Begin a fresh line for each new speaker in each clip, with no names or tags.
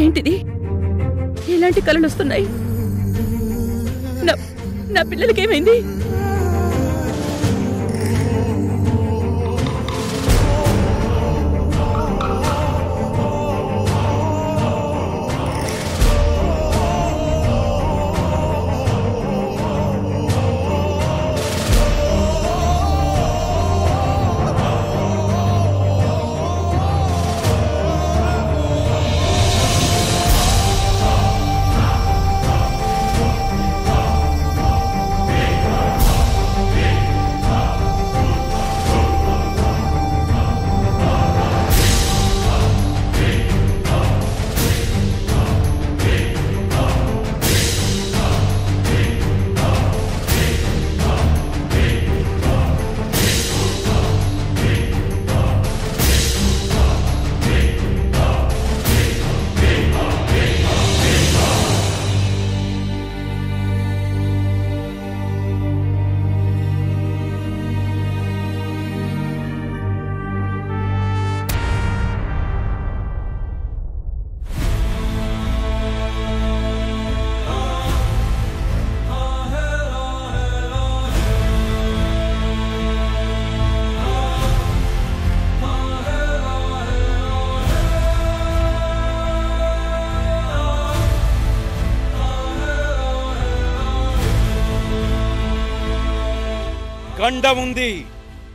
ఏంటిది? ఎలాంటి కలలు వస్తున్నాయి? నా పిల్లలకేమైంది?
గండముంది,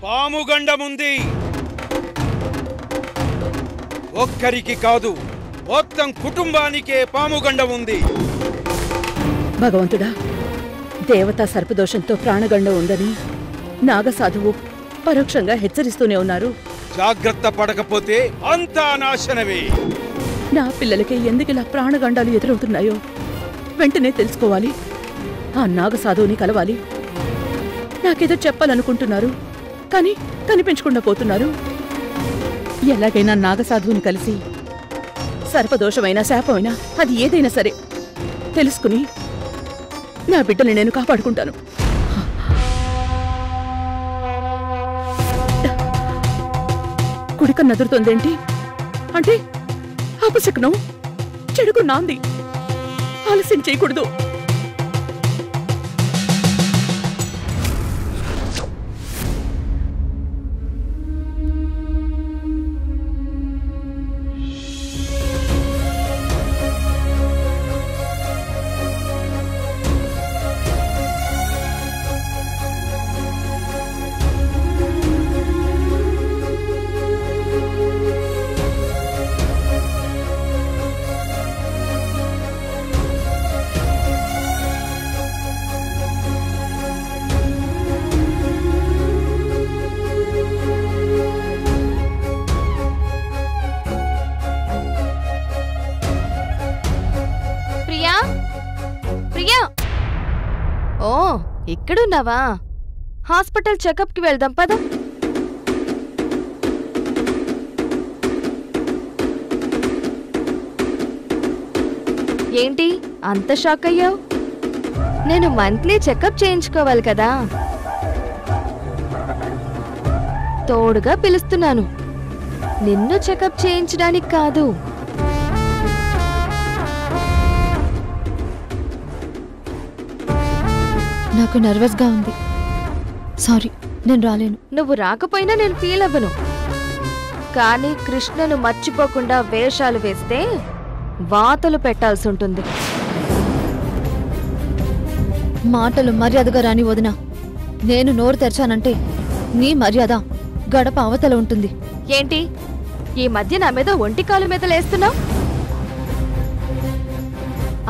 పాము గండముంది. ఒక్కరికి కాదు, మొత్తం కుటుంబానికే పాము గండముంది.
భగవంతుడా, దేవతా సర్పదోషంతో ప్రాణగండం ఉందని నాగసాధువు పరోక్షంగా హెచ్చరిస్తూనే ఉన్నారు.
జాగ్రత్త పడకపోతే అంతా నాశనమే.
నా పిల్లలకి ఎందుకిలా ప్రాణగండాలు ఎదురవుతున్నాయో వెంటనే తెలుసుకోవాలి. ఆ నాగసాధువుని కలవాలి. నాకేదో చెప్పాలనుకుంటున్నారు, కానీ కనిపించకుండా పోతున్నారు. ఎలాగైనా నాగసాధువుని కలిసి సర్పదోషమైనా శాపమైనా అది ఏదైనా సరే తెలుసుకుని నా బిడ్డని నేను కాపాడుకుంటాను. కుడిక నదురుతోందేంటి? అంటే అపశకునం, చెడుకు నాంది. ఆలస్యం చేయకూడదు.
ఓ, ఇక్కడున్నావా? హాస్పిటల్ చెకప్ కి వెళ్దాం పద. ఏంటి అంత షాక్ అయ్యావు? నేను మంత్లీ చెకప్ చేయించుకోవాలి కదా, తోడుగా పిలుస్తున్నాను. నిన్ను చెకప్ చేయించడానికి కాదు.
నాకు నర్వస్గా ఉంది. సారీ, నేను రాలేను.
నువ్వు రాకపోయినా నేను ఫీల్ అవ్వను. కానీ కృష్ణను మర్చిపోకుండా వేషాలు వేస్తే వాతలు పెట్టాల్సి ఉంటుంది.
మాటలు మర్యాదగా రాని వదినా. నేను నోరు తెరిచానంటే నీ మర్యాద గడప అవతల ఉంటుంది.
ఏంటి ఈ మధ్య నా మీద ఒంటికాలు మీద లేస్తున్నావు?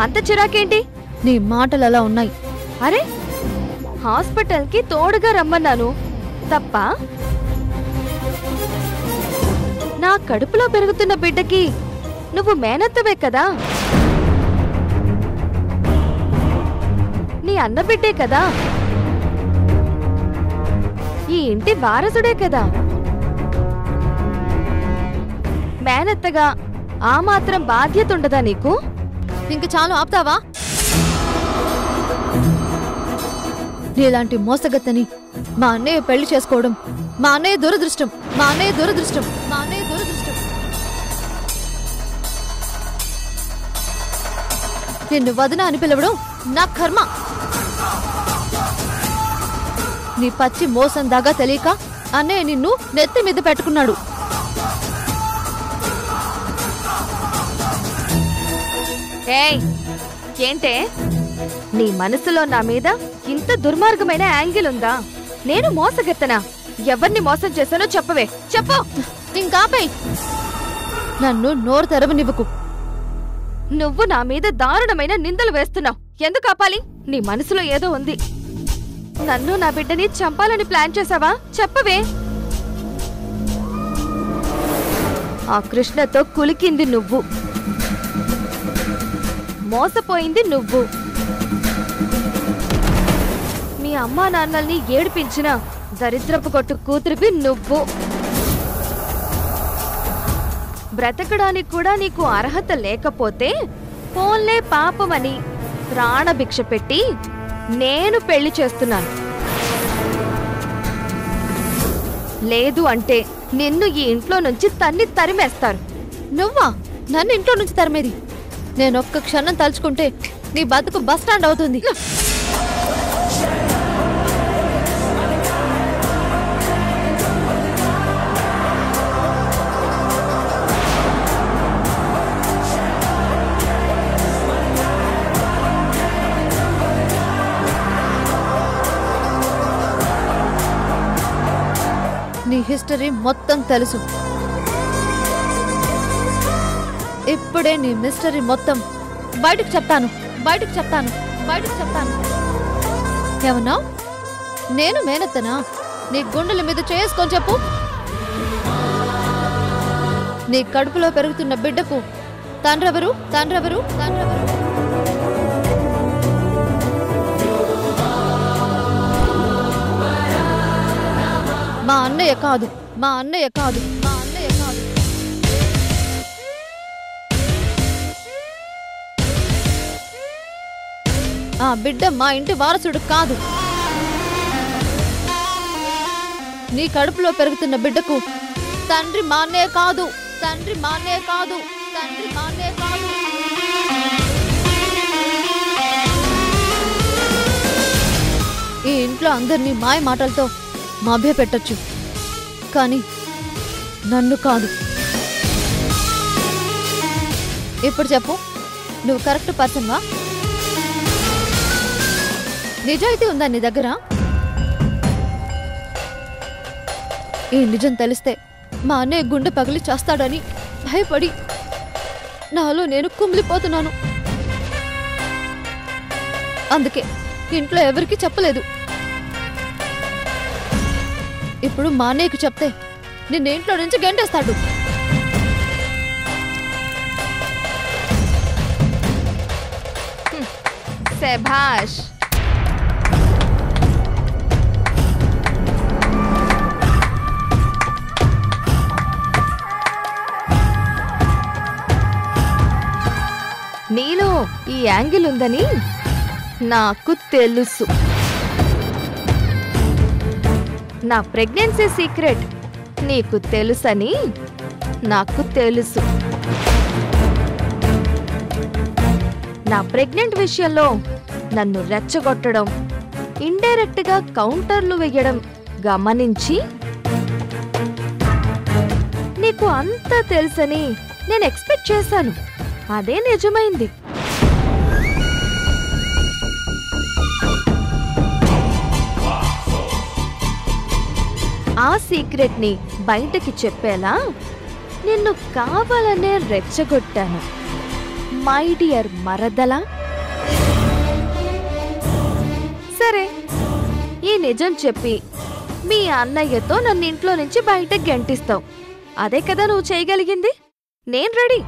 అంత చిరాకేంటి?
నీ మాటలు అలా ఉన్నాయి.
అరే, హాస్పిటల్కి తోడుగా రమ్మన్నాను తప్ప? నా కడుపులో పెరుగుతున్న బిడ్డకి నువ్వు మేనత్తవే కదా, నీ అన్న బిడ్డే కదా, ఈ ఇంటి వారసుడే కదా. మేనత్తగా ఆ మాత్రం బాధ్యత ఉండదా నీకు?
ఇంక చాలు, ఆపుతావా? నీలాంటి మోసగత్తని మా అన్నయ్య పెళ్లి చేసుకోవడం మా అన్నయ్య దురదృష్టం. మా అన్నయ్య దురదృష్టం. మా అన్నయ్య దురదృష్టం. నిన్ను వదిన అని పిలవడం నా కర్మ. నీ పచ్చి మోసం దాగా తెలియక అన్నయ్య నిన్ను నెత్తి మీద పెట్టుకున్నాడు.
ఏయ్, ఏంటే నీ మనసులో నా మీద ఇంత దుర్మార్గమైన యాంగిల్ ఉందా? నేను మోసగెత్తనా? ఎవరిని మోసం చేశానో చెప్పవే, చెప్పు.
ఇంకాపై నన్ను నోరు తెరవనివ్వకు.
నువ్వు నా మీద దారుణమైన నిందలు వేస్తున్నావు. ఎందుకు ఆపాలి? నీ మనసులో ఏదో ఉంది. నన్ను నా బిడ్డని చంపాలని ప్లాన్ చేసావా? చెప్పవే. ఆ కృష్ణతో కులికింది నువ్వు, మోసపోయింది నువ్వు. మీ అమ్మా నాన్నల్ని ఏడిపించిన దరిద్రపు కొట్టు కూతురివి నువ్వు. బ్రతకడానికి కూడా నీకు అర్హత లేకపోతే పోన్లే పాపమని ప్రాణభిక్ష పెట్టి నేను పెళ్లి చేస్తున్నాను. లేదు అంటే నిన్ను ఈ ఇంట్లో నుంచి తరిమేస్తారు.
నువ్వా నన్ను ఇంట్లో నుంచి తరిమేది? నేనొక్క క్షణం తలుచుకుంటే నీ బతుకు బస్ స్టాండ్ అవుతుంది. నీ హిస్టరీ మొత్తం తెలుసు. ఇప్పుడే నీ మిస్టరీ మొత్తం బయటకు చెప్తాను. ఏమన్నా? నేను మేనత్తనా? నీ గుండెల మీద చేసుకొని చెప్పు. నీ కడుపులో పెరుగుతున్న బిడ్డకు తండ్రెవరు? మా అన్నయ్య కాదు. ఆ బిడ్డ మా ఇంటి వారసుడు కాదు. నీ కడుపులో పెరుగుతున్న బిడ్డకు తండ్రి మా అన్నయ్య కాదు. ఈ ఇంట్లో అందరినీ మాయ మాటలతో మభ్య పెట్టొచ్చు, కానీ నన్ను కాదు. ఇప్పుడు చెప్పు, నువ్వు కరెక్ట్ పర్సన్వా? నిజాయితీ ఉందా నీ దగ్గర? ఈ నిజం తెలిస్తే మా అన్నయ్య గుండె పగిలి చేస్తాడని భయపడి నాలో నేను కుమిలిపోతున్నాను. అందుకే ఇంట్లో ఎవరికీ చెప్పలేదు. ఇప్పుడు మా అన్నయ్యకు చెప్తే నిన్న ఇంట్లో నుంచి గెంటేస్తాడు.
శభాష్. నీలో ఈ యాంగిల్ ఉందని నాకు తెలుసు. నా ప్రెగ్నెన్సీ సీక్రెట్ నీకు తెలుసని నాకు తెలుసు. నా ప్రెగ్నెంట్ విషయంలో నన్ను రెచ్చగొట్టడం, ఇండైరెక్ట్ గా కౌంటర్లు వేయడం గమనించి నీకు అంతా తెలుసని నేను ఎక్స్పెక్ట్ చేశాను. అదే నిజమైంది. ఆ సీక్రెట్ ని బయటకి చెప్పేలా నిన్ను కావాలనే రెచ్చగొట్టాను మై డియర్ మరదలా. సరే, ఈ నిజం చెప్పి మీ అన్నయ్యతో నన్ను ఇంట్లో నుంచి బయటకు గెంటిస్తావు. అదే కదా నువ్వు చేయగలిగింది. నేను రెడీ.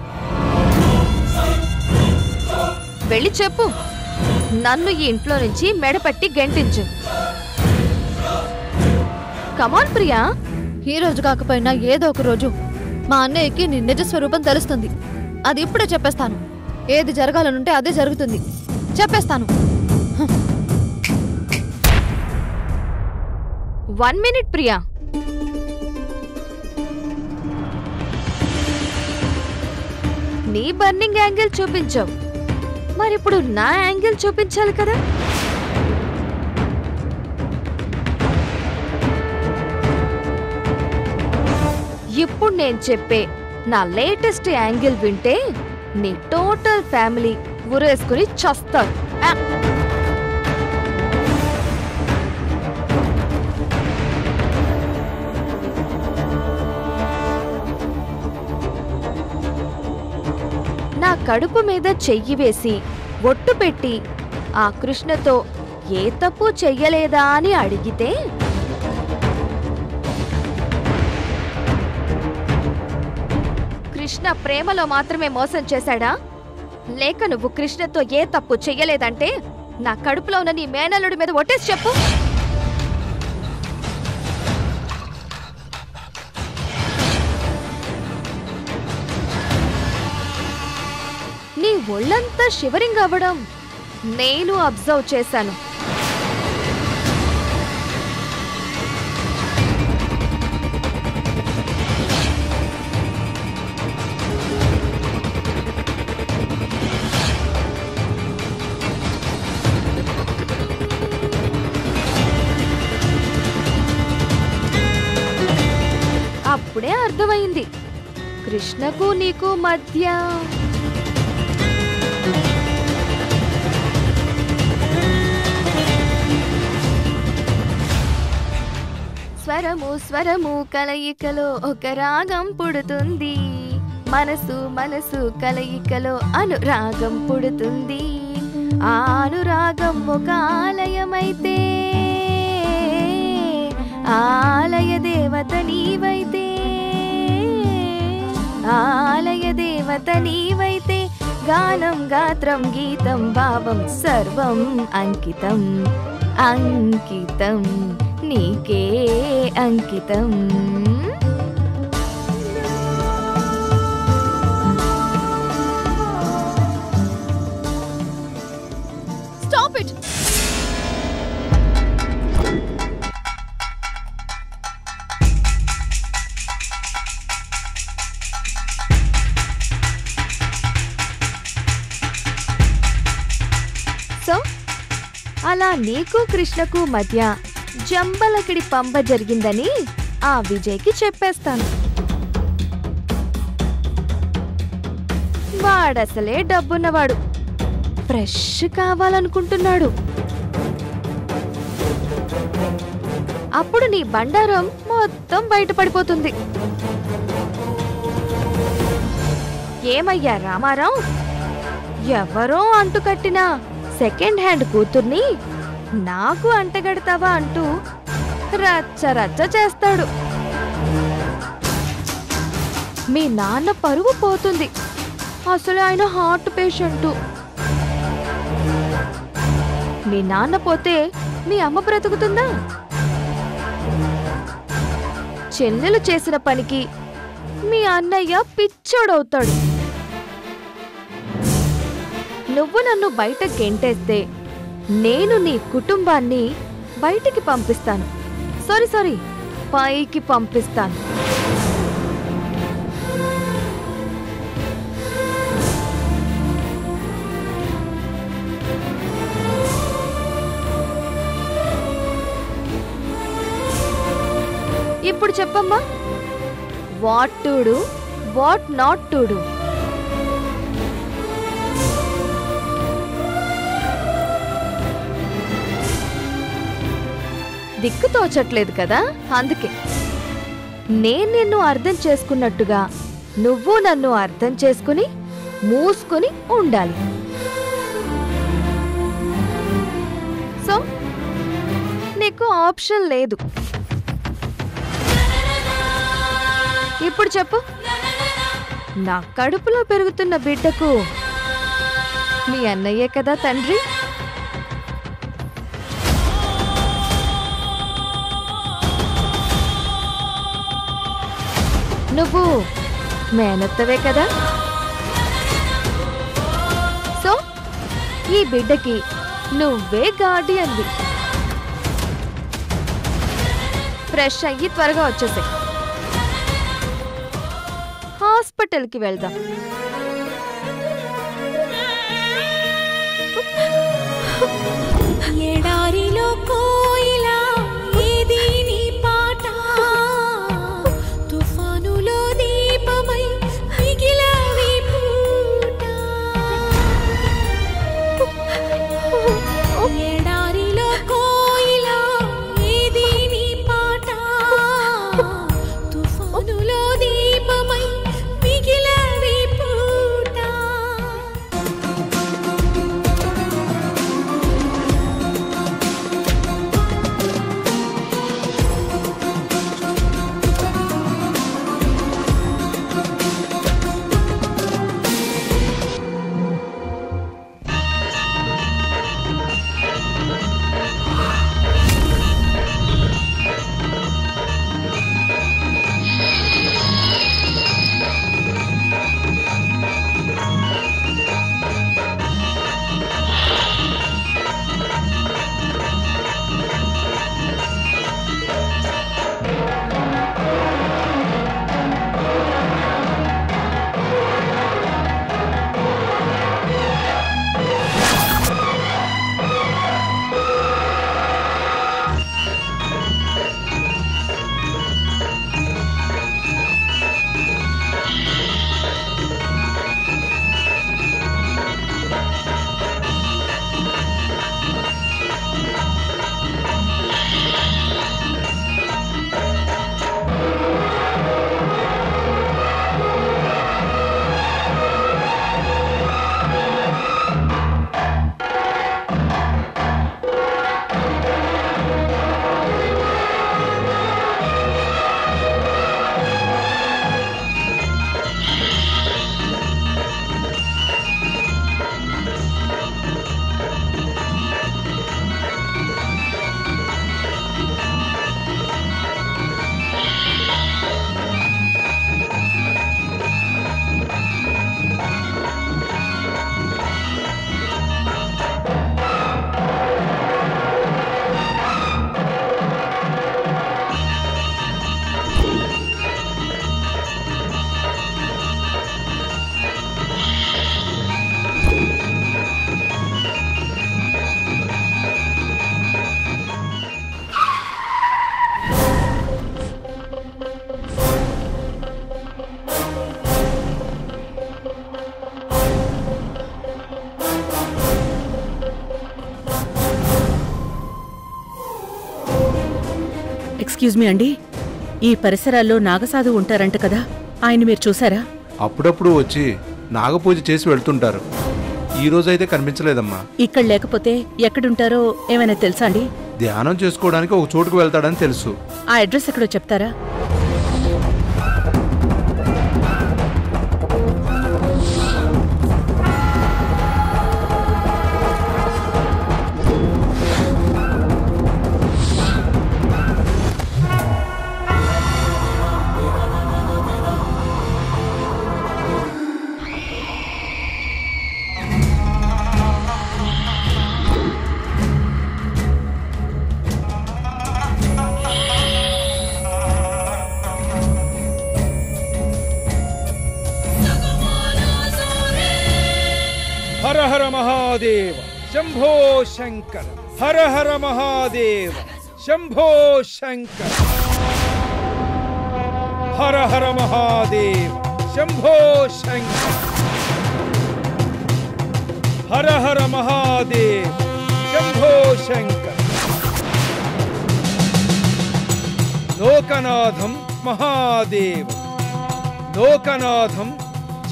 వెళ్ళి చెప్పు, నన్ను ఈ ఇంట్లో నుంచి మెడపట్టి గెంటించు. కమాన్ ప్రియా.
ఈ రోజు కాకపోయినా ఏదో ఒక రోజు మా అన్నయ్యకి నీ నిజ స్వరూపం తెలుస్తుంది. అది ఇప్పుడే చెప్పేస్తాను. ఏది జరగాలనుంటే అదే జరుగుతుంది. చెప్పేస్తాను.
1 minute ప్రియా. నీ బర్నింగ్ యాంగిల్ చూపించావు, మరిప్పుడు నా యాంగిల్ చూపించాలి కదా. ఇప్పుడు నేను చెప్పే నా లేటెస్ట్ యాంగిల్ వింటే నీ టోటల్ ఫ్యామిలీ ఉరేసుకుని చస్తారు. నా కడుపు మీద చెయ్యి వేసి ఒట్టు పెట్టి ఆ కృష్ణతో ఏ తప్పు చెయ్యలేదా అని అడిగితే కృష్ణ ప్రేమలో మాత్రమే మోసం చేశాడా, లేక నువ్వు కృష్ణతో ఏ తప్పు చెయ్యలేదంటే నా కడుపులో ఉన్న నీ మేనల్లుడి మీద ఒట్టేసి చెప్పు. నీ ఒళ్ళంతా షివరింగ్ అవ్వడం నేను అబ్జర్వ్ చేశాను. అప్పుడే అర్థమైంది కృష్ణకు నీకు మధ్య స్వరము స్వరము కలయికలో ఒక రాగం పుడుతుంది, మనసు మనసు కలయికలో అనురాగం పుడుతుంది. ఆ అనురాగం ఒక ఆలయమైతే ఆలయ దేవత నీవైతే, ఆలయ దేవత నీవైతే గానం గాత్రం గీతం భావం సర్వం అంకితం అంకితం నీకే అంకితం.
Stop it.
సో అలా నీకు కృష్ణకు మధ్య జంబలకిడి పంప జరిగిందని ఆ విజయ్కి చెప్పేస్తాను. వాడసలే డబ్బున్నవాడు, ఫ్రెష్ కావాలనుకుంటున్నాడు. అప్పుడు నీ బండారం మొత్తం బయటపడిపోతుంది. ఏమయ్యా రామారావు, ఎవరో అంటుకట్టిన సెకండ్ హ్యాండ్ కూతుర్ని నాకు అంటగడతావా అంటూ రచ్చ రచ్చ చేస్తాడు. మీ నాన్న పరువు పోతుంది. అసలు ఆయన హార్ట్ పేషెంటు. మీ నాన్న పోతే మీ అమ్మ బ్రతుకుతుందా? చెల్లెలు చేసిన పనికి మీ అన్నయ్య పిచ్చోడవుతాడు. నువ్వు నన్ను బయట గెంటేస్తే నేను నీ కుటుంబాన్ని బయటికి పంపిస్తాను. సారీ పైకి పంపిస్తాను. చెప్పమ్మా, what to do, what not to do. దిక్కు తోచట్లేదు కదా, అందుకే నేను నిన్ను అర్థం చేసుకున్నట్టుగా నువ్వు నన్ను అర్థం చేసుకుని మూసుకుని ఉండాలి. సో నీకు ఆప్షన్ లేదు. ఇప్పుడు చెప్పు, నా కడుపులో పెరుగుతున్న బిడ్డకు మీ అన్నయ్యే కదా తండ్రి? నువ్వు మేనత్తవే కదా? సో ఈ బిడ్డకి నువ్వే గార్డియన్వి. ఫ్రెష్ అయ్యి త్వరగా వచ్చేసే, హాస్పిటల్కి వెళ్దాం.
ఎడారిలో కోయిలా ఏది నీ పాట, తుఫానులో దీపమై మిగిలావి పూట. ఎడారిలో కోయిలా ఏది నీ పాట, తుఫానులో దీపమై మిగిలావి పూట.
ఎక్స్క్యూజ్ మీ అండి, ఈ పరిసరాల్లో నాగసాధు ఉంటారంట కదా, ఆయన మీరు చూసారా?
అప్పుడప్పుడు వచ్చి నాగపూజ చేసి వెళ్తుంటారు. ఈ రోజైతే కనిపించలేదమ్మా.
ఇక్కడ లేకపోతే ఎక్కడుంటారో ఏమైనా తెలుసా అండి?
ధ్యానం చేసుకోవడానికి ఒక చోటుకు వెళ్తాడని తెలుసు.
ఆ అడ్రస్ ఎక్కడో చెప్తారా?
హర హర మహాదేవ శంభో శంకర, హర హర మహాదేవ శంభో శంకర. హర హర మహాదేవ శంభో శంకర హర హర మహాదేవ శంభో శంకర లోకనాథం మహాదేవ లోకనాథం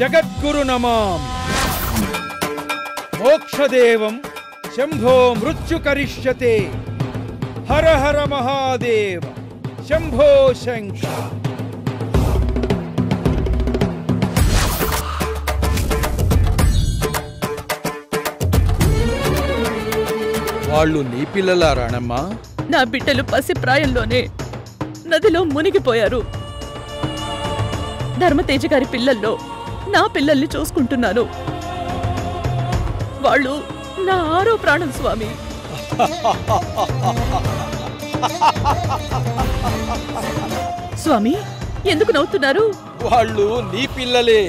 జగద్గురు నమామి మోక్షదేవం శంభో మృత్యు కరిష్యతే హర హర మహాదేవ శంభో శంకర
వాళ్ళు నీ పిల్లలా రాణమ్మా?
నా బిడ్డలు పసి ప్రాయంలోనే నదిలో మునిగిపోయారు. ధర్మతేజ గారి పిల్లల్లో నా పిల్లల్ని చూసుకుంటున్నాను. వాళ్ళు నా ఆరో ప్రాణం స్వామి. స్వామి ఎందుకు నవ్వుతున్నారు?
వాళ్ళు నీ పిల్లలే.